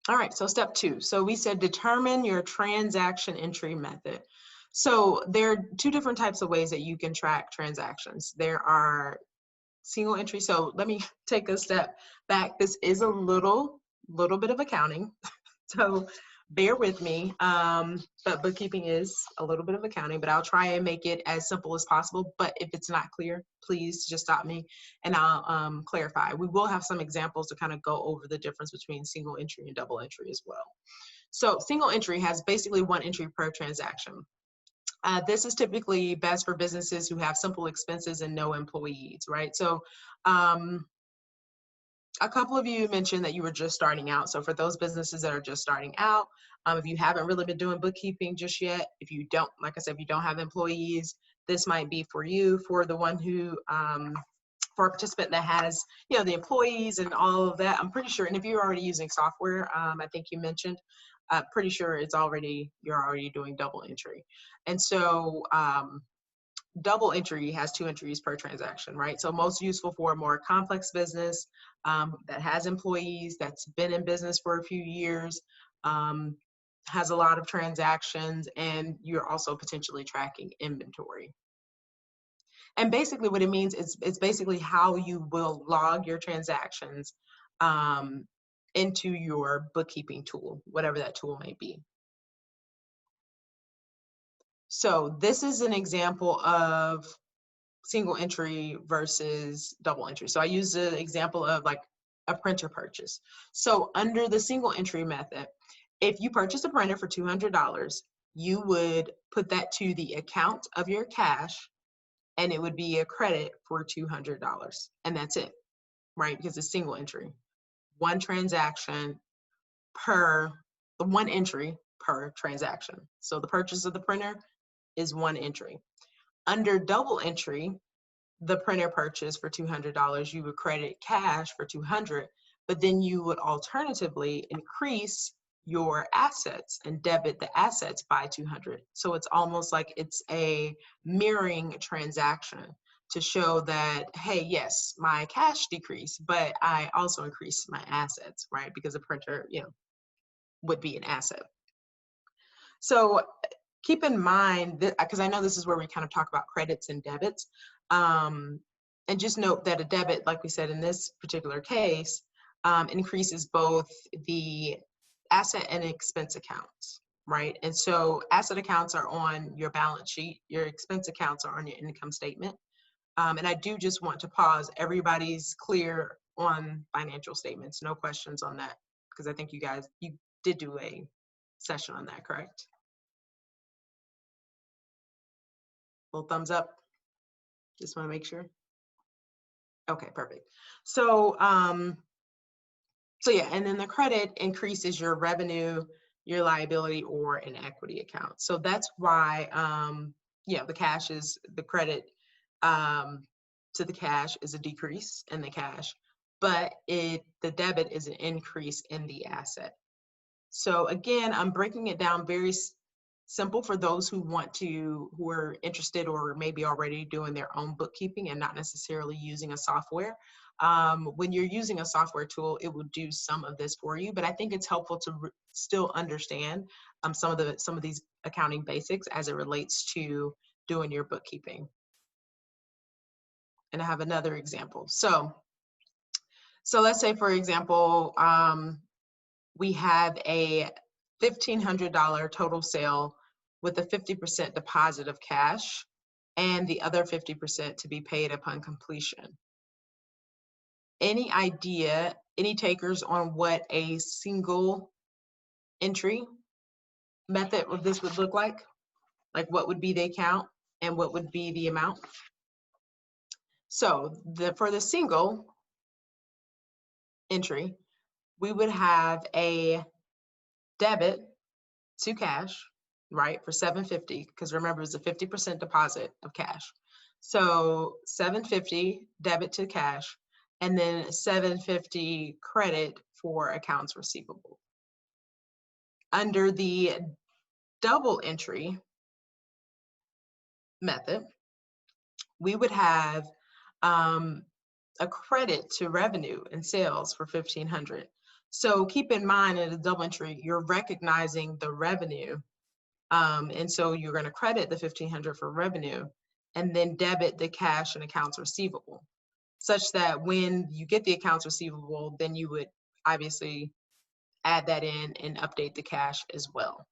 All right, so step 2. So we said determine your transaction entry method. So there are 2 different types of ways that you can track transactions. There are single entry. So let me take a step back. This is a little bit of accounting. So bear with me. But bookkeeping is a little bit of accounting, but I'll try and make it as simple as possible. But if it's not clear, please just stop me and I'll clarify. We will have some examples to kind of go over the difference between single entry and double entry as well. So single entry has basically 1 entry per transaction. This is typically best for businesses who have simple expenses and no employees, right? So a couple of you mentioned that you were just starting out. So for those businesses that are just starting out, if you haven't really been doing bookkeeping just yet, if you don't, like I said, if you don't have employees, this might be for you. For the one who, for a participant that has, you know, the employees and all of that, I'm pretty sure, and if you're already using software, I think you mentioned, pretty sure you're already doing double entry. And so, double entry has 2 entries per transaction, right? So most useful for a more complex business that has employees, that's been in business for a few years, has a lot of transactions, and you're also potentially tracking inventory. And basically what it means is it's basically how you will log your transactions into your bookkeeping tool, whatever that tool may be. So this is an example of single entry versus double entry. So I use the example of like a printer purchase. So under the single entry method, if you purchase a printer for $200, you would put that to the account of your cash and it would be a credit for $200. And that's it, right? Because it's single entry. 1 transaction per, 1 entry per transaction. So the purchase of the printer is 1 entry. Under double entry, the printer purchase for $200, you would credit cash for $200, but then you would alternatively increase your assets and debit the assets by $200. So it's almost like it's a mirroring transaction to show that, hey, yes, my cash decreased, but I also increased my assets, right? Because a printer, you know, would be an asset. So keep in mind that, because I know this is where we kind of talk about credits and debits. And just note that a debit, like we said in this particular case, increases both the asset and expense accounts, right? And so asset accounts are on your balance sheet, your expense accounts are on your income statement. And I do just want to pause. Everybody's clear on financial statements, no questions on that, because I think you did do a session on that, correct? Little thumbs up. Just want to make sure. Okay, perfect. So, so yeah, and then the credit increases your revenue, your liability, or an equity account. So that's why, yeah, the credit to the cash is a decrease in the cash, but the debit is an increase in the asset. So again, I'm breaking it down very simple for those who are interested or maybe already doing their own bookkeeping and not necessarily using a software. When you're using a software tool, it will do some of this for you, but I think it's helpful to still understand some of these accounting basics as it relates to doing your bookkeeping. And I have another example. So let's say, for example, we have a $1,500 total sale with a 50% deposit of cash and the other 50% to be paid upon completion. Any idea, any takers on what a single entry method of this would look like? Like what would be the account and what would be the amount? So for the single entry, we would have a debit to cash, right, for $750, because remember it's a 50% deposit of cash. So $750 debit to cash, and then $750 credit for accounts receivable. Under the double entry method, we would have a credit to revenue and sales for $1,500. So keep in mind in a double entry, you're recognizing the revenue. And so you're going to credit the $1,500 for revenue and then debit the cash and accounts receivable, such that when you get the accounts receivable, then you would obviously add that in and update the cash as well.